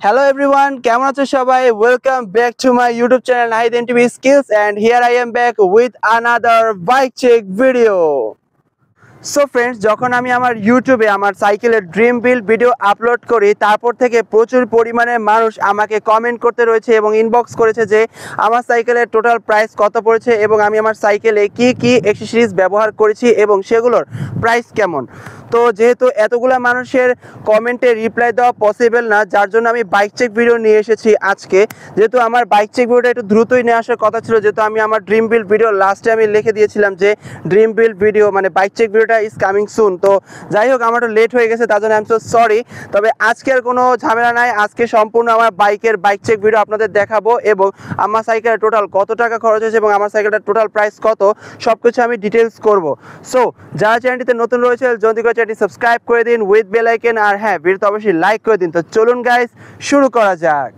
Hello everyone, কেমন আছো সবাই? Welcome back to my YouTube channel Nahid NTV Skills, and here I am back with another bike check video. So friends, যখন আমি আমার ইউটিউবে আমার সাইকেলের ড্রিম বিল্ড ভিডিও আপলোড করি, তারপর থেকে প্রচুর পরিমাণে মানুষ আমাকে কমেন্ট করতে রয়েছে এবং ইনবক্স করেছে যে আমার সাইকেলের টোটাল প্রাইস কত পড়েছে এবং আমি আমার সাইকেলে কি কি অ্যাক্সেসরিজ ব্যবহার করেছি এবং সেগুলোর প্রাইস কেমন। তো যেহেতু এতগুলো মানুষের কমেন্টে রিপ্লাই দেওয়া পসিবল না, যার জন্য আমি বাইক চেক ভিডিও নিয়ে এসেছি আজকে। যেহেতু আমার বাইক চেক ভিডিওটা একটু দ্রুতই নিয়ে আসার কথা ছিল, যেহেতু আমি আমার ড্রিম বিল্ড ভিডিও লাস্টে আমি লিখে দিয়েছিলাম যে ড্রিম বিল্ড ভিডিও মানে বাইক চেক ভিডিওটা ইজ কামিং সুন। তো যাই হোক, আমার একটু লেট হয়ে গেছে, তার জন্য আই এম সো সরি। তবে আজকে আর কোনো ঝামেলা নাই, আজকে সম্পূর্ণ আমার বাইকের বাইক চেক ভিডিও আপনাদের দেখাবো এবং আমার সাইকেলের টোটাল কত টাকা খরচ হয়েছে এবং আমার সাইকেলটার টোটাল প্রাইস কত, সব কিছু আমি ডিটেলস করব। সো যারা চ্যানেলটিতে নতুন রয়েছে জলদি করে চ্যানেলটি সাবস্ক্রাইব করে দিন উইথ বেল আইকন, আর হ্যাঁ, ভিডিওতে অবশ্যই লাইক করে দিন। তো চলুন গাইস, শুরু করা যাক।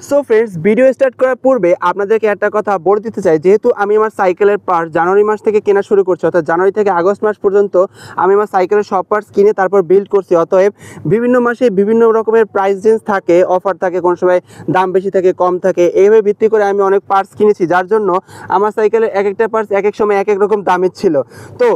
সো ফ্রেন্ডস, ভিডিও স্টার্ট করার পূর্বে আপনাদেরকে একটা কথা বলে দিতে চাই, যেহেতু আমি আমার সাইকেলের পার্টস জানুয়ারি মাস থেকে কেনা শুরু করছি, অর্থাৎ জানুয়ারি থেকে আগস্ট মাস পর্যন্ত আমি আমার সাইকেলের সব পার্টস কিনে তারপর বিল্ড করছি। অতএব বিভিন্ন মাসে বিভিন্ন রকমের প্রাইস রেঞ্জ থাকে, অফার থাকে, কোনো সময় দাম বেশি থাকে, কম থাকে, এইভাবে ভিত্তি করে আমি অনেক পার্টস কিনেছি, যার জন্য আমার সাইকেলের এক একটা পার্টস এক এক সময় এক এক রকম দামের ছিল। তো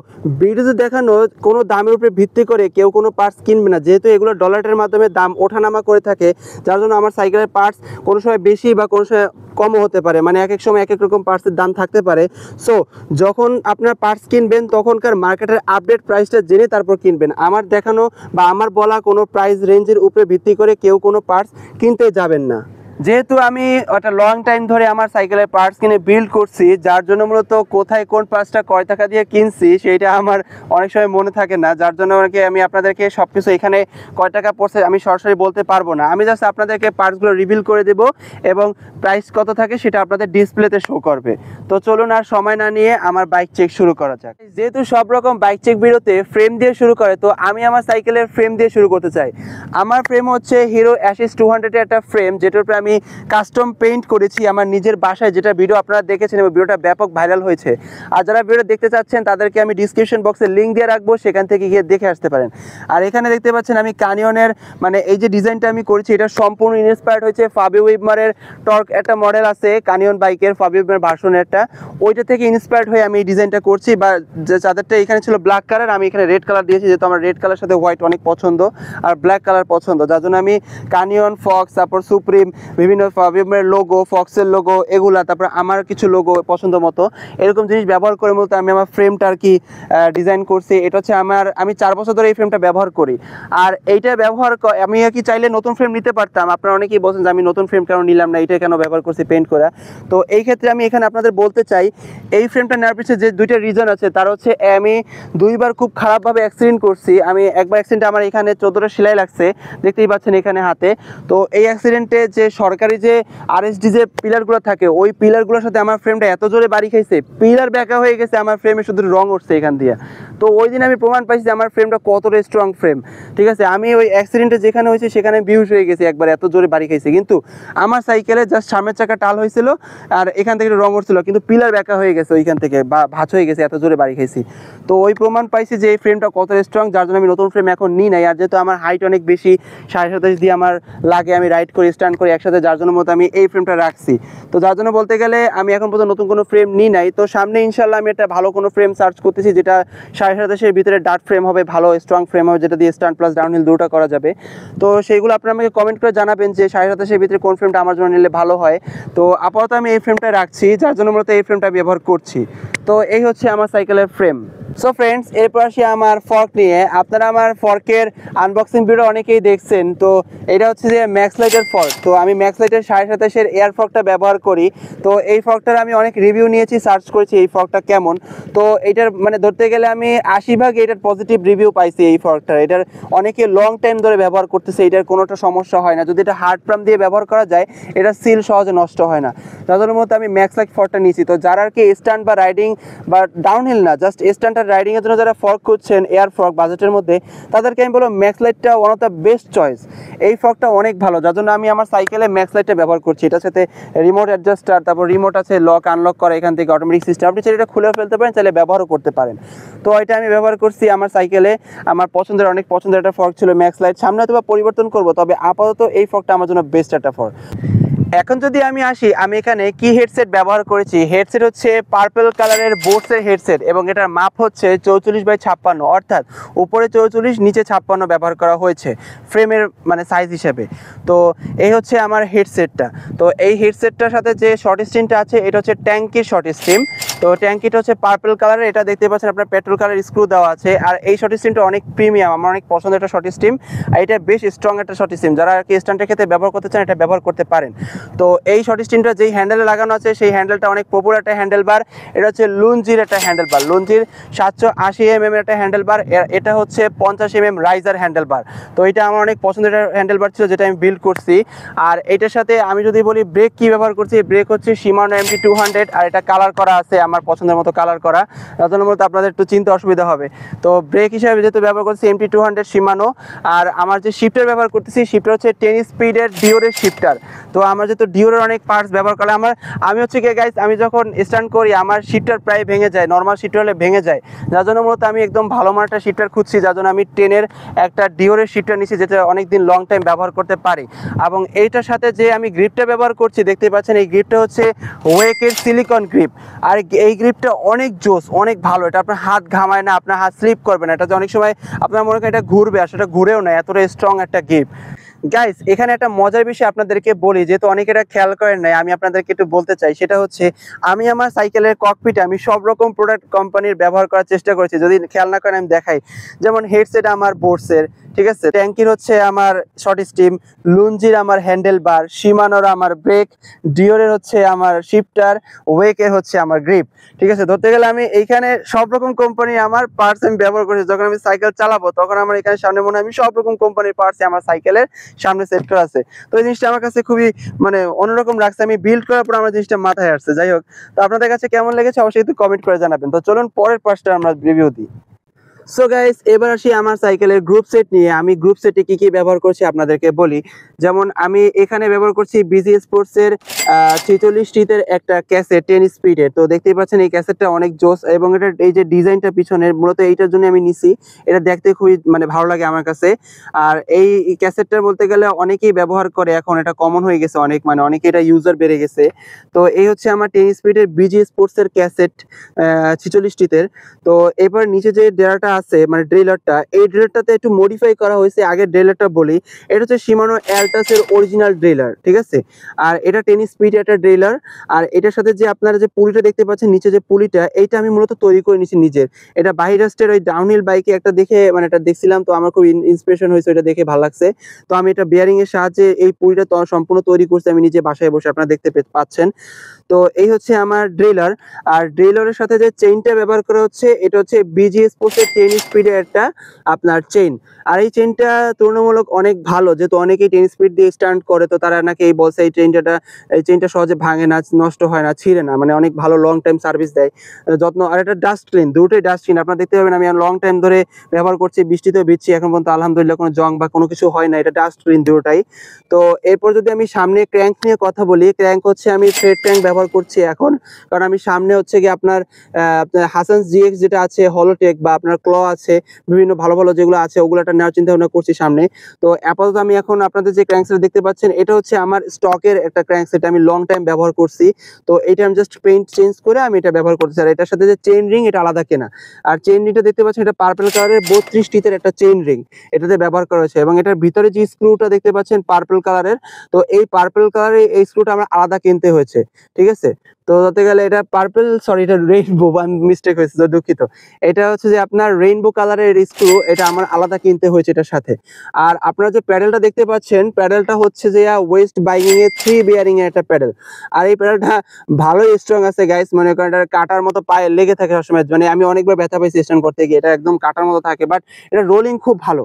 ভিডিওতে দেখানো কোনো দামের উপরে ভিত্তি করে কেউ কোনো পার্টস কিনবে না, যেহেতু এগুলো ডলারের মাধ্যমে দাম ওঠানামা করে থাকে, যার জন্য আমার সাইকেলের পার্টস কোনো সময় বেশি বা কোনো সময় কমও হতে পারে, মানে এক এক সময় এক এক রকম পার্টসের দাম থাকতে পারে। সো যখন আপনার পার্টস কিনবেন তখনকার মার্কেটের আপডেট প্রাইসটা জেনে তারপর কিনবেন। আমার দেখানো বা আমার বলা কোনো প্রাইস রেঞ্জের উপরে ভিত্তি করে কেউ কোনো পার্টস কিনতে যাবেন না। যেহেতু আমি একটা লং টাইম ধরে আমার সাইকেলের পার্টস কিনে বিল্ড করছি, যার জন্য মূলত কোথায় কোন পার্টসটা কয় টাকা দিয়ে কিনছি সেইটা আমার অনেক সময় মনে থাকে না, যার জন্য আমি আপনাদেরকে সব কিছু এখানে কয় টাকা পড়ছে আমি সরাসরি বলতে পারবো না। আমি জাস্ট আপনাদেরকে পার্টসগুলো রিভিল করে দেবো এবং প্রাইস কত থাকে সেটা আপনাদের ডিসপ্লেতে শো করবে। তো চলুন আর সময় না নিয়ে আমার বাইক চেক শুরু করা যাক। যেহেতু সব রকম বাইক চেক ভিডিওতে ফ্রেম দিয়ে শুরু করে, তো আমি আমার সাইকেলের ফ্রেম দিয়ে শুরু করতে চাই। আমার ফ্রেম হচ্ছে হিরো অ্যাসিস 200-এর একটা ফ্রেম, যেটার উপরে আমি কাস্টম পেইন্ট করেছি আমার নিজের বাসায়, যেটা ভিডিও আপনারা দেখেছেন এবং ভিডিওটা ব্যাপক ভাইরাল হয়েছে। আর যারা ভিডিও দেখতে চাচ্ছেন তাদেরকে আমি ডিসক্রিপশন বক্সে লিঙ্ক দিয়ে রাখবো, সেখান থেকে গিয়ে দেখে আসতে পারেন। আর এখানে দেখতে পাচ্ছেন আমি কানিয়নের মানে এই যে ডিজাইনটা আমি করেছি, এটা সম্পূর্ণ ইন্সপায়ার্ড হয়েছে ফাবি উইবমারের টর্ক একটা মডেল আছে কানিয়ন বাইকের, ফাবি উইবমার ভার্সনেরটা, ওইটা থেকে ইন্সপায়ার্ড হয়ে আমি এই ডিজাইনটা করছি। বা যে চাদরটা এখানে ছিল ব্ল্যাক কালার, আমি এখানে রেড কালার দিয়েছি, যেহেতু আমার রেড কালার সাথে হোয়াইট অনেক পছন্দ আর ব্ল্যাক কালার পছন্দ, যার জন্য আমি কানিয়ন, ফক্স, তারপর সুপ্রিম, বিভিন্ন ফাবিউমের লোগো, ফক্সের লোগো, এগুলা, তারপর আমার কিছু লোগো পছন্দ মতো এরকম জিনিস ব্যবহার করে মূলত আমি আমার ফ্রেমটা আর কি ডিজাইন করছি। এটা হচ্ছে আমি 4 বছর ধরে এই ফ্রেমটা ব্যবহার করি। আর এইটা ব্যবহার আমি আর কি চাইলে নতুন ফ্রেম নিতে পারতাম, আপনারা অনেকেই বলছেন যে আমি নতুন ফ্রেম কেন নিলাম না, এটা কেন ব্যবহার করছি পেন্ট করা। তো এই ক্ষেত্রে আমি এখানে আপনাদের বলতে চাই, এই ফ্রেমটা নেওয়ার পিছনে যে দুইটা রিজন আছে, তার হচ্ছে আমি দুইবার খুব খারাপভাবে অ্যাক্সিডেন্ট করছি। আমি একবার অ্যাক্সিডেন্টে আমার এখানে 14টা সেলাই লাগছে, দেখতেই পাচ্ছেন এখানে হাতে। তো এই অ্যাক্সিডেন্টে যে সরকারি যে আরএসডি যে পিলারগুলো থাকে, ওই পিলারগুলোর সাথে আমার ফ্রেমটা এত জোরে বাড়ি খাইছে, পিলার ব্যাকা হয়ে গেছে, আমার ফ্রেমে শুধু রং উঠছে এখান দিয়ে। তো ওই দিন আমি প্রমাণ পাইছি যে আমার ফ্রেমটা কতটা স্ট্রং ফ্রেম। ঠিক আছে, আমি ওই অ্যাক্সিডেন্টে যেখানে হয়েছে সেখানে বিহুশ হয়ে গেছি একবার, এত জোরে বাড়ি খাইছে। কিন্তু আমার সাইকেলে জাস্ট সামনের চাকা টাল হয়েছিল আর এখান থেকে রং উঠছিল, কিন্তু পিলার ব্যাকা হয়ে গেছে ওইখান থেকে, বা ভাঁজ হয়ে গেছে, এত জোরে বাড়ি খাইছি। তো ওই প্রমাণ পাইছি যে এই ফ্রেমটা কত স্ট্রং, যার জন্য আমি নতুন ফ্রেম এখন নিই নাই। আর যেহেতু আমার হাইট অনেক বেশি, 27.5 দিয়ে আমার লাগে, আমি রাইড করি, স্ট্যান্ড করি একসাথে, যার জন্য মতো আমি এই ফ্রেমটা রাখছি। তো যার জন্য বলতে গেলে আমি এখন পর্যন্ত নতুন কোনো ফ্রেম নিই নাই। তো সামনে ইনশাল্লাহ আমি একটা ভালো কোনো ফ্রেম সার্চ করতেছি, যেটা 27.5-এর ভিতরে ডার্ট ফ্রেম হবে, ভালো স্ট্রং ফ্রেম হবে, যেটা দিয়ে স্ট্যান্ড প্লাস ডাউনহিল দুটোটা করা যাবে। তো সেইগুলো আপনারা আমাকে কমেন্ট করে জানাবেন যে 27.5-এর ভিতরে কোন ফ্রেমটা আমার জন্য নিলে ভালো হয়। তো আপাতত আমি এই ফ্রেমটা রাখছি, যার জন্য মূলত এই ফ্রেমটা ব্যবহার করছি। তো এই হচ্ছে আমার সাইকেলের ফ্রেম। সো ফ্রেন্ডস, এরপর আসি আমার ফর্ক নিয়ে। আপনারা আমার ফর্কের আনবক্সিং ভিডিও অনেকেই দেখছেন। তো এটা হচ্ছে যে ম্যাক্সলাইটের ফর্ক। তো আমি ম্যাক্সলাইটের 27.5-এর এয়ার ফর্কটা ব্যবহার করি। তো এই ফর্কটার আমি অনেক রিভিউ নিয়েছি, সার্চ করেছি এই ফর্কটা কেমন। তো এটার মানে ধরতে গেলে আমি 80 ভাগ এটার পজিটিভ রিভিউ পাইছি এই ফর্কটার। এটার অনেকে লং টাইম ধরে ব্যবহার করতেছে, এটার কোনোটা সমস্যা হয় না। যদি এটা হার্ড পাম্প দিয়ে ব্যবহার করা যায়, এটা সিল সহজে নষ্ট হয় না, যার মতো আমি ম্যাক্সলাইট ফর্কটা নিয়েছি। তো যারা আর কি স্ট্যান্ড বা রাইডিং বা ডাউনহিল না, জাস্ট স্ট্যান্ডটা রাইডিং এর জন্য যারা ফর্ক খুঁজছেন এয়ার ফর্ক বাজেটের মধ্যে, তাদেরকে আমি বলবো ম্যাক্স লাইটটা one of the best choice. এই ফর্কটা অনেক ভালো, যার জন্য আমি আমার সাইকেলে ম্যাক্স লাইটটা ব্যবহার করছি। এটার সাথে রিমোট অ্যাডজাস্টার, তারপর রিমোট আছে লক আনলক করা এখান থেকে অটোমেটিক সিস্টেম, আপনি চাইলে এটা খুলেও ফেলতে পারেন, চাইলে ব্যবহারও করতে পারেন। তো এটা আমি ব্যবহার করছি আমার সাইকেলে, আমার অনেক পছন্দের একটা ফর্ক ছিল ম্যাক্স লাইট। সামনে হয়তো পরিবর্তন করবো, তবে আপাতত এই ফর্কটা আমার জন্য বেস্ট একটা ফর্ক। এখন যদি আমি আসি, আমি এখানে কি হেডসেট ব্যবহার করেছি। হেডসেট হচ্ছে পার্পল কালারের বোটসের হেডসেট, এবং এটার মাপ হচ্ছে 44/56, অর্থাৎ উপরে 44 নিচে 56 ব্যবহার করা হয়েছে ফ্রেমের মানে সাইজ হিসেবে। তো এই হচ্ছে আমার হেডসেটটা। তো এই হেডসেটটার সাথে যে শর্ট স্ট্রিমটা আছে এটা হচ্ছে ট্যাঙ্কির শর্ট স্ট্রিম। তো ট্যাঙ্কিটা হচ্ছে পার্পল কালারের, এটা দেখতে পাচ্ছেন আপনার পেট্রোল কালার স্ক্রু দেওয়া আছে। আর এই শর্ট স্ট্রিমটা অনেক প্রিমিয়াম, আমার অনেক পছন্দের একটা শর্ট স্ট্রিম, আর এটা বেশ স্ট্রং একটা শর্ট স্ট্রিম। যারা আর কি স্ট্যান্ডের ক্ষেত্রে ব্যবহার করতে চান এটা ব্যবহার করতে পারেন। তো এই শর্ট স্ট্রিমটা যেই হ্যান্ডেলে লাগানো আছে সেই হ্যান্ডেলটা অনেক পপুলার একটা হ্যান্ডেল বার। এটা হচ্ছে লুঞ্জির একটা হ্যান্ডেল বার, লুঞ্জির 780 mm একটা হ্যান্ডেল বার। এটা হচ্ছে 50 mm রাইজার হ্যান্ডেল বার। তো এটা আমার অনেক পছন্দের একটা হ্যান্ডেল বার ছিল, যেটা আমি বিল্ড করছি। আর এটার সাথে আমি যদি বলি ব্রেক কি ব্যবহার করছি, ব্রেক হচ্ছে Shimano MT200, আর এটা কালার করা আছে আমার পছন্দের মতো কালার করা, যার জন্য মূলত আপনাদের একটু চিন্তা অসুবিধা হবে। তো ব্রেক হিসাবে যেহেতু ব্যবহার করছি MT200 Shimano। আর আমার যে শিফটার ব্যবহার করতেছি, শিফটার হচ্ছে 10 স্পিডের ডিওরের শিফটার। তো আমার যেহেতু ডিওরের অনেক পার্টস ব্যবহার করে, আমি হচ্ছে কি গাইস, আমি যখন স্ট্যান্ড করি আমার শিফটার প্রায় ভেঙে যায়, নর্মাল শিফটার হলে ভেঙে যায়, যার জন্য মূলত আমি একদম ভালো মানের একটা শিফটার খুঁজছি, যার জন্য আমি 10-এর একটা ডিওরের শিফটার নিচ্ছি, যেটা অনেকদিন লং টাইম ব্যবহার করতে পারি। এবং এইটার সাথে যে আমি গ্রিপটা ব্যবহার করছি দেখতে পাচ্ছেন, এই গ্রিপটা হচ্ছে ওয়েকের সিলিকন গ্রিপ। আর এই গ্রিপটা অনেক জোস, অনেক ভালো, এটা আপনার হাত ঘামায় না, আপনার হাত স্লিপ করবে না। এটা যে অনেক সময় আপনার মনে করেন এটা ঘুরবে, আর সেটা ঘুরেও না, এতটা স্ট্রং একটা গ্রিপ। গাইস এখানে একটা মজার বিষয় আপনাদেরকে বলি, যেহেতু অনেকেরা খেয়াল করেন নাই, আমি আপনাদেরকে একটু বলতে চাই। সেটা হচ্ছে আমি আমার সাইকেলের ককপিটে আমি সব রকম প্রোডাক্ট কোম্পানির ব্যবহার করার চেষ্টা করেছি, যদি খেয়াল না করেন আমি দেখাই। যেমন হেডসেট আমার বোটসের, ঠিক আছে, ট্যাঙ্কির হচ্ছে আমার শর্ট স্ট্রিম, লুঞ্জির আমার হ্যান্ডেল বার, শিমানোর আমার ব্রেক, ডিওরের হচ্ছে আমার শিফটার, ওয়েকের হচ্ছে আমার গ্রিপ। ঠিক আছে, ধরতে গেলে আমি এইখানে সব রকম কোম্পানির আমার পার্টস আমি ব্যবহার করেছি। যখন আমি সাইকেল চালাবো তখন আমার এখানে সামনে মনে হয় আমি সব রকম কোম্পানির পার্টস আমার সাইকেলের সামনে সেট করা আছে। তো এই জিনিসটা আমার কাছে খুবই মানে অন্যরকম লাগছে, আমি বিল্ড করার পর আমার জিনিসটা মাথায় আসছে। যাই হোক, তো আপনাদের কাছে কেমন লেগেছে অবশ্যই একটু কমেন্ট করে জানাবেন। তো চলুন পরের পার্টটা আমরা রিভিউ দিই। সো গাইস এবার আসি আমার সাইকেলের গ্রুপ সেট নিয়ে। আমি গ্রুপ সেটে কি কি ব্যবহার করছি আপনাদেরকে বলি। যেমন আমি এখানে ব্যবহার করছি বিজি স্পোর্টসের 46 টিতের একটা ক্যাসেট 10 স্পিডের। তো দেখতেই পাচ্ছেন এই ক্যাসেটটা অনেক জোস, এবং এটা এই যে ডিজাইনটা পিছনের মূলত এইটার জন্য আমি নিছি, এটা দেখতে খুবই মানে ভালো লাগে আমার কাছে। আর এই ক্যাসেটটা বলতে গেলে অনেকেই ব্যবহার করে, এখন এটা কমন হয়ে গেছে অনেক, মানে অনেকে এটা ইউজার বেড়ে গেছে। তো এই হচ্ছে আমার 10 স্পিডের বিজি স্পোর্টসের ক্যাসেট 46 টিতের। তো এবার নিচে যে ড্রেলারটা আছে মানে ড্রেলারটা, এই ড্রেলারটাতে একটু মডিফাই করা হয়েছে। আগের ড্রেলারটা বলি, এটা হচ্ছে Shimano অ্যালটাসের অরিজিনাল ড্রেলার, ঠিক আছে। আর এটা 10 স্পিড একটা ড্রেলার। আর এটার সাথে যে আপনারা যে পুলিটা দেখতে পাচ্ছেন নিচে যে পুলিটা, এইটা আমি মূলত তৈরি করে নিয়েছি নিজের। এটা বাহিরাস্টের ওই ডাউনহিল বাইকে একটা দেখে মানে এটা দেখছিলাম, তো আমার খুব ইন্সপিরেশন হয়েছে, এটা দেখে ভালো লাগছে। তো আমি এটা বিয়ারিং এর সাহায্যে এই পুলিটা সম্পূর্ণ তৈরি করছি আমি নিজে বাসায় বসে, আপনারা দেখতে পাচ্ছেন। তো এই হচ্ছে আমার ড্রেলার। আর ড্রেলারের সাথে যে চেইনটা ব্যবহার করা হচ্ছে এটা হচ্ছে বিজি স্পোর্টসের 10 স্পিডের একটা আপনার চেইন। আর এই চেইনটা তুলনামূলক অনেক ভালো, যেহেতু অনেকেই 10 স্পিড দিয়ে স্টান্ট করে, তো তারা নাকি এই বলছে এই চেইনটা সহজে ভাঙে না, নষ্ট হয় না, ছিঁড়ে না, মানে অনেক ভালো লং টাইম সার্ভিস দেয়, যত্ন। আর এটা ডাস্ট ক্লিন, দুটোই ডাস্ট ক্লিন, আপনারা দেখতে পাবেন আমি লং টাইম ধরে ব্যবহার করছি, বৃষ্টিতেও ভিজছি, এখন পর্যন্ত আলহামদুলিল্লাহ কোনো জং বা কোনো কিছু হয় না, এটা ডাস্ট ক্লিন দুটোটাই। তো এরপর যদি আমি সামনে ক্র্যাঙ্ক নিয়ে কথা বলি, ক্র্যাঙ্ক হচ্ছে আমি থ্রেড ক্র্যাঙ্ক ব্যবহার করছি এখন, কারণ আমি সামনে হচ্ছে কি আপনার হাসান GX যেটা আছে, হলোটেক বা আপনার ক্ল আছে, বিভিন্ন ভালো ভালো যেগুলো আছে ওগুলো একটা নেওয়ার চিন্তা ভাবনা করছি সামনে। তো আপাতত আমি এখন আপনাদের যে ক্র্যাঙ্কসেট দেখতে পাচ্ছেন এটা হচ্ছে আমার স্টকের একটা ক্র্যাঙ্কসেট, আমি লং টাইম ব্যবহার করছি। তো এটা আমি জাস্ট পেইন্ট চেঞ্জ করে আমি এটা ব্যবহার করছি। আর এটার সাথে যে চেইন রিং এটা আলাদা কেনা। আর চেইন রিংটা দেখতে পাচ্ছেন এটা পার্পল কালারের 32 টিতের একটা চেইন রিং এটাতে ব্যবহার করা হয়েছে, এবং এটার ভিতরে যে স্ক্রুটা দেখতে পাচ্ছেন পার্পল কালারের, তো এই পার্পল কালারের এই স্ক্রুটা আমার আলাদা কিনতে হয়েছে, ঠিক আছে। তো বলতে গেলে এটা পার্পল, সরি এটা রেইনবো, মিস্টেক হয়েছে, তো দুঃখিত। এটা হচ্ছে যে আপনার রেইনবো কালারের স্ক্রু, এটা আমার আলাদা কিনতে হয়েছে এটার সাথে। আর আপনারা যে প্যাডেলটা দেখতে পাচ্ছেন, প্যাডেলটা হচ্ছে যে ওয়েস্ট বাইকিং এর 3 বিয়ারিং এর একটা প্যাডেল। আর এই প্যাডেলটা ভালোই স্ট্রং আছে গাইস, মনে করেন এটা কাটার মতো পায়ে লেগে থাকে সবসময়, মানে আমি অনেকবার ব্যথা পাইছি স্ট্যান্ড করতে গিয়ে, এটা একদম কাটার মতো থাকে, বাট এটা রোলিং খুব ভালো,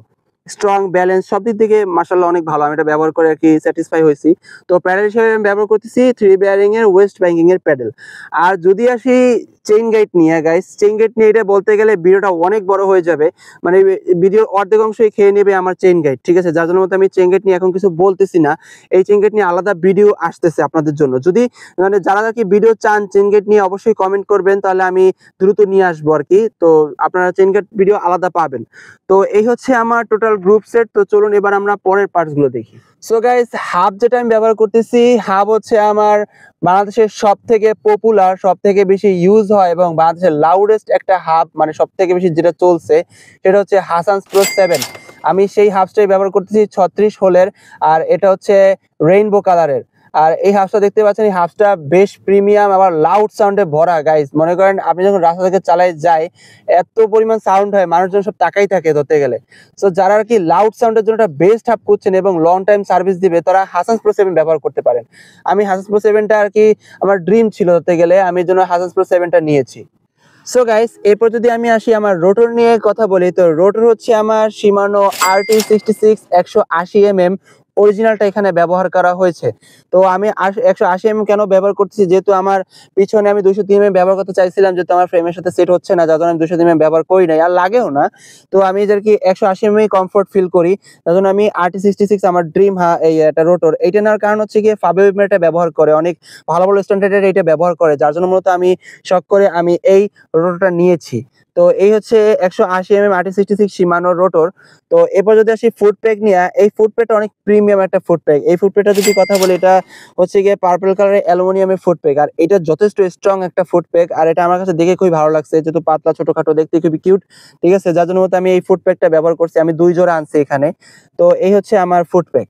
স্ট্রং, ব্যালেন্স সব দিক থেকে মাশাআল্লাহ অনেক ভালো। আমি এটা ব্যবহার করে আর কি স্যাটিসফাই হয়েছি। তো প্যাডেল হিসেবে আমি ব্যবহার করতেছি 3 বেয়ারিং এর ওয়েস্ট ব্যাংকিং এর প্যাডেল। আর যদি আসি চেইন গাইড নিয়ে গাইস, চেইন গাইড নিয়ে এটা বলতে গেলে ভিডিওটা অনেক বড় হয়ে যাবে, মানে ভিডিওর অর্ধেক অংশই খেয়ে নেবে আমার চেইন গাইড, ঠিক আছে? যার জন্য মতো আমি চেইন গাইড নিয়ে এখন কিছু বলতেছি না। এই চেইন গাইড নিয়ে আলাদা ভিডিও আসতেছে আপনাদের জন্য। যদি মানে যারা কি ভিডিও চান চেইন গাইড নিয়ে, অবশ্যই কমেন্ট করবেন, তাহলে আমি দ্রুত নিয়ে আসবো আর কি। তো আপনারা চেইন গাইড ভিডিও আলাদা পাবেন। তো এই হচ্ছে আমার টোটাল গ্রুপ সেট। তো চলুন এবার আমরা পরের পার্টস গুলো দেখি। সো গাইস, হাব যেটা আমি ব্যবহার করতেছি, হাব হচ্ছে আমার বাংলাদেশের সব থেকে পপুলার, সব থেকে বেশি ইউজ হয় এবং বাংলাদেশের লাউডেস্ট একটা হাব, মানে সব থেকে বেশি যেটা চলছে সেটা হচ্ছে হাসানস প্রো 7। আমি সেই হাবসটাই ব্যবহার করতেছি 36 হোলের, আর এটা হচ্ছে রেইনবো কালারের। আর এই হাবসটা দেখতে পাচ্ছেন, এই হাবসটা বেশ প্রিমিয়াম, আবার লাউড সাউন্ডে ভরা গাইস। মনে করেন আপনি যখন রাস্তা থেকে চালাই যায়, এত পরিমাণ সাউন্ড হয়, মানুষজন সব তাকাই থাকে ধরতে গেলে। সো যারা আর কি লাউড সাউন্ডের জন্য একটা বেস্ট হাব খুঁজছেন এবং লং টাইম সার্ভিস দিবে, তারা হাসানস প্রো 7 ব্যবহার করতে পারেন। আমি হাসানস প্রো 7টা আর কি আমার ড্রিম ছিল ধরতে গেলে, আমি এর জন্য হাসানস প্রো 7টা নিয়েছি। সো গাইস, এরপর যদি আমি আসি আমার রোটর নিয়ে কথা বলি, তো রোটর হচ্ছে আমার Shimano RT66 180mm অরিজিনালটা এখানে ব্যবহার করা হয়েছে। তো আমি 180mm কেন ব্যবহার করতেছি, যেহেতু আমার পিছনে আমি 203mm ব্যবহার করতে চাইছিলাম, যেহেতু আমার ফ্রেমের সাথে সেট হচ্ছে না, যার জন্য আমি 203mm ব্যবহার করি নাই, আর লাগেও না। তো আমি আর কি 180mm কমফোর্ট ফিল করি, যার জন্য আমি RT66 আমার ড্রিম এই একটা রোটর। এইটা নেওয়ার কারণ হচ্ছে গিয়ে ফাবেও এটা ব্যবহার করে, অনেক ভালো ভালো স্ট্যান্ডার্ডের এটা ব্যবহার করে, যার জন্য মূলত আমি শখ করে আমি এই রোটরটা নিয়েছি। তো এই হচ্ছে 180mm RT66 Shimano রোটর। তো এরপর যদি আসি ফুড প্যাক নিয়ে, এই ফুড প্যাকটা অনেক প্রিমিয়াম একটা ফুড প্যাক। এই ফুড প্যাকটা যদি কথা বলি, এটা হচ্ছে গিয়ে পার্পল কালারের অ্যালুমিনিয়ামের ফুড প্যাক, আর এটা যথেষ্ট স্ট্রং একটা ফুড প্যাক। আর এটা আমার কাছে দেখে খুবই ভালো লাগছে, যেহেতু পাতলা ছোটখাটো দেখতে খুবই কিউট, ঠিক আছে? যার জন্য আমি এই ফুড প্যাকটা ব্যবহার করছি, আমি 2 জোড়া আনছি এখানে। তো এই হচ্ছে আমার ফুড প্যাক।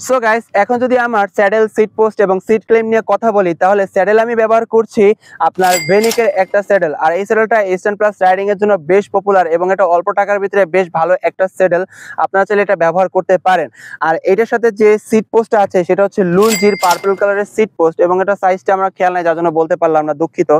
সো গাইস, এখন যদি আমার স্যাডেল, সিট পোস্ট এবং সিট ক্লেম নিয়ে কথা বলি, তাহলে স্যাডেল আমি ব্যবহার করছি আপনার ভেনিকের একটা স্যাডেল। আর এই স্যাডেলটা ইস্টার্ন প্লাস রাইডিং এর জন্য বেশ পপুলার এবং এটা অল্প টাকার ভিতরে বেশ ভালো একটা স্যাডেল, আপনারা চাইলে এটা ব্যবহার করতে পারেন। আর এটার সাথে যে সিট পোস্টটা আছে সেটা হচ্ছে লুনজির পার্পল কালারের সিট পোস্ট, এবং এটা সাইজটা আমরা খেয়াল নাই, যার জন্য বলতে পারলাম না, দুঃখিত।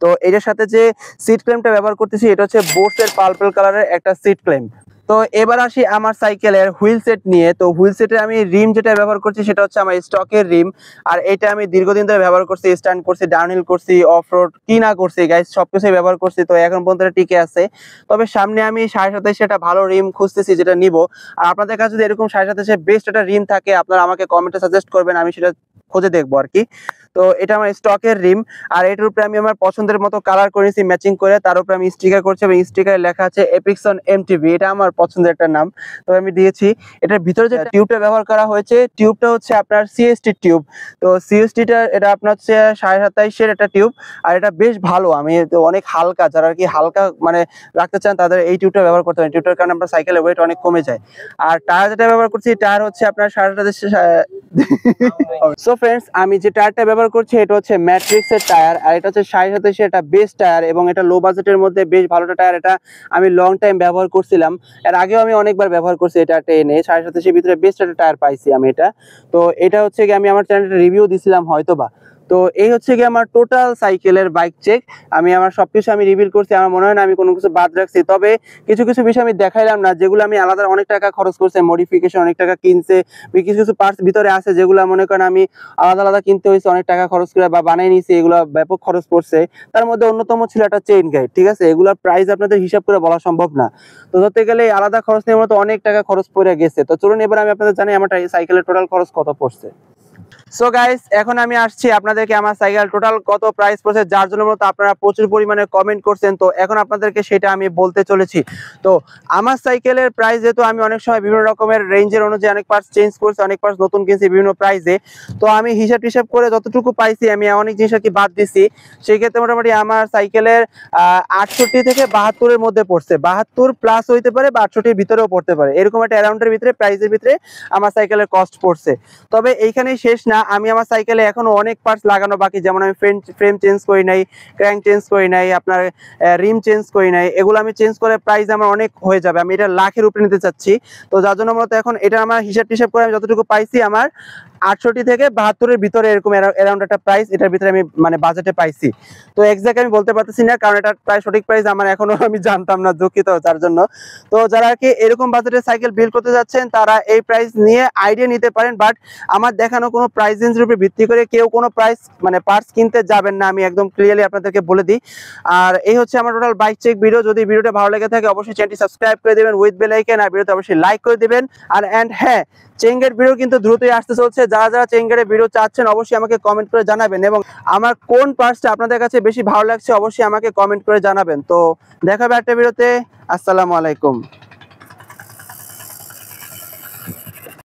তো এটার সাথে যে সিট ক্লেমটা ব্যবহার করতেছি, এটা হচ্ছে বোটসের পার্পল কালারের একটা সিট ক্লেম। তো এবার আসি আমার সাইকেলের হুইল সেট নিয়ে। তো হুইল সেটে আমি রিম যেটা ব্যবহার করছি সেটা হচ্ছে আমার স্টকের রিম। আর এটা আমি দীর্ঘদিন ধরে ব্যবহার করছি, স্ট্যান্ড করছি, ডাউনহিল করছি, অফ রোড কি না করছি গাইস, সবকিছুই ব্যবহার করছি। তো এখন পর্যন্ত টিকে আছে। তবে সামনে আমি 27.5 একটা ভালো রিম খুঁজতেছি, যেটা নিব। আর আপনাদের কাছে যদি এরকম 27.5 বেস্ট একটা রিম থাকে, আপনারা আমাকে কমেন্টে সাজেস্ট করবেন, আমি সেটা খুঁজে দেখবো আর কি। তো এটা আমার স্টকের রিম, আর এটার উপরে আমি আমার পছন্দের মতো কালার করেছি ম্যাচিং করে, তার উপরে আমি স্টিকার করছি এবং স্টিকারে লেখা আছে এপিকসন এমটিভি, এটা আমার পছন্দের একটা নাম, তো আমি দিয়েছি। এটার ভিতরে যে টিউবটা ব্যবহার করা হয়েছে, টিউবটা হচ্ছে আপনার সিএসটি টিউব। তো সিএসটিটা এটা আপনার হচ্ছে 27.5 একটা টিউব, আর এটা বেশ ভালো। আমি অনেক হালকা, যারা আর কি হালকা মানে রাখতে চান, তাদের এই টিউবটা ব্যবহার করতে পারেন। টিউবটার কারণে আপনার সাইকেলের ওয়েট অনেক কমে যায়। আর টায়ার যেটা ব্যবহার করছি, টায়ার হচ্ছে আপনার 27.5। সো ফ্রেন্ডস, আমি যে টায়ারটা ব্যবহার করছি এটা হচ্ছে ম্যাট্রিক্স এর টায়ার, আর এটা হচ্ছে 27.5 এটা বেস্ট টায়ার, এবং এটা লো বাজেটের মধ্যে বেশ ভালো টায়ার। এটা আমি লং টাইম ব্যবহার করছিলাম, এর আগেও আমি অনেকবার ব্যবহার করছি। এটা টেনে 27.5 ভিতরে বেস্ট একটা টায়ার পাইছি আমি এটা। তো এটা হচ্ছে কি আমি আমার চ্যানেলে রিভিউ দিছিলাম হয়তোবা। তো এই হচ্ছে কি আমার টোটাল সাইকেলের বাইক চেক। আমি আমার সবকিছু আমি রিভিল করছি, আমার মনে হয় না আমি কোনো কিছু বাদ রাখছি। তবে কিছু কিছু বিষয় আমি দেখাইলাম না, যেগুলো আমি আলাদা অনেক টাকা খরচ করছি, মডিফিকেশন অনেক টাকা কিনছে, কিছু কিছু পার্টস ভিতরে আছে যেগুলো মনে করেন আমি আলাদা আলাদা কিনতে হয়েছে, অনেক টাকা খরচ করে বা বানাই নিয়েছি, এগুলো ব্যাপক খরচ পড়ছে। তার মধ্যে অন্যতম ছিল একটা চেইন গাইড, ঠিক আছে? এগুলোর প্রাইস আপনাদের হিসাব করে বলা সম্ভব না। তো ধরতে গেলে আলাদা খরচ নিয়ে মতো অনেক টাকা খরচ পড়ে গেছে। তো চলুন এবার আমি আপনাদের জানি আমার সাইকেলের টোটাল খরচ কত পড়ছে। সো গাইস, এখন আমি আসছি আপনাদেরকে আমার সাইকেল টোটাল কত প্রাইস পড়ছে, যার জন্য মতো আপনারা প্রচুর পরিমাণে কমেন্ট করছেন। তো এখন আপনাদেরকে সেটা আমি বলতে চলেছি। তো আমার সাইকেলের প্রাইস, যেহেতু আমি অনেক সময় বিভিন্ন রকমের রেঞ্জের অনুযায়ী অনেক পার্টস চেঞ্জ করছি, অনেক পার্টস নতুন কিনছি বিভিন্ন প্রাইসে। তো আমি হিসাব টিসাব করে যতটুকু পাইছি, আমি অনেক জিনিস আর কি বাদ দিছি। সেই ক্ষেত্রে মোটামুটি আমার সাইকেলের 68 থেকে 72-এর মধ্যে পড়ছে। 72 প্লাস হইতে পারে বা 68-এর ভিতরেও পড়তে পারে, এরকম একটা অ্যারাউন্ডের ভিতরে প্রাইসের ভিতরে আমার সাইকেলের কস্ট পড়ছে। তবে এইখানেই শেষ না, না, আমি আমার সাইকেলে এখনো অনেক পার্টস লাগানো বাকি, যেমন আমি ফ্রেম চেঞ্জ করি নাই, ক্র্যাঙ্ক চেঞ্জ করি নাই, আপনার রিম চেঞ্জ করি নাই। এগুলো আমি চেঞ্জ করে প্রাইস আমার অনেক হয়ে যাবে, আমি এটা লাখের উপরে নিতে চাচ্ছি। তো যার জন্য মূলত এখন এটা আমার হিসাব করে আমি যতটুকু পাইছি আমার 68 থেকে 72-এর ভিতরে এরকম অ্যারাউন্ড একটা প্রাইস এটার ভিতরে আমি মানে বাজেটে পাইছি। তো এক্সাক্ট আমি বলতে পারতেছি না, কারণ এটার প্রায় সঠিক প্রাইস আমার এখনো আমি জানতাম না, দুঃখিত তার জন্য। তো যারা কি এরকম বাজেটে সাইকেল বিল্ড করতে যাচ্ছেন তারা এই প্রাইস নিয়ে আইডিয়া নিতে পারেন, বাট আমার দেখানো কোনো প্রাইস রেঞ্জের উপরে ভিত্তি করে কেউ কোনো প্রাইস মানে পার্টস কিনতে যাবেন না, আমি একদম ক্লিয়ারলি আপনাদেরকে বলে দিই। আর এই হচ্ছে আমার টোটাল বাইক চেক ভিডিও। যদি ভিডিওটা ভালো লেগে থাকে অবশ্যই চ্যানেলটি সাবস্ক্রাইব করে দেবেন উইথ বেল আইকন, আর ভিডিওতে অবশ্যই লাইক করে দিবেন। আর হ্যাঁ, চেঙ্গের ভিডিও কিন্তু দ্রুতই আসতে চলছে, যারা যারা চেঙ্গের ভিডিও চাচ্ছেন অবশ্যই আমাকে কমেন্ট করে জানাবেন, এবং আমার কোন পার্টসটা আপনাদের কাছে বেশি ভালো লাগছে অবশ্যই আমাকে কমেন্ট করে জানাবেন। তো দেখা হবে একটা ভিডিওতে। আসসালামু আলাইকুম।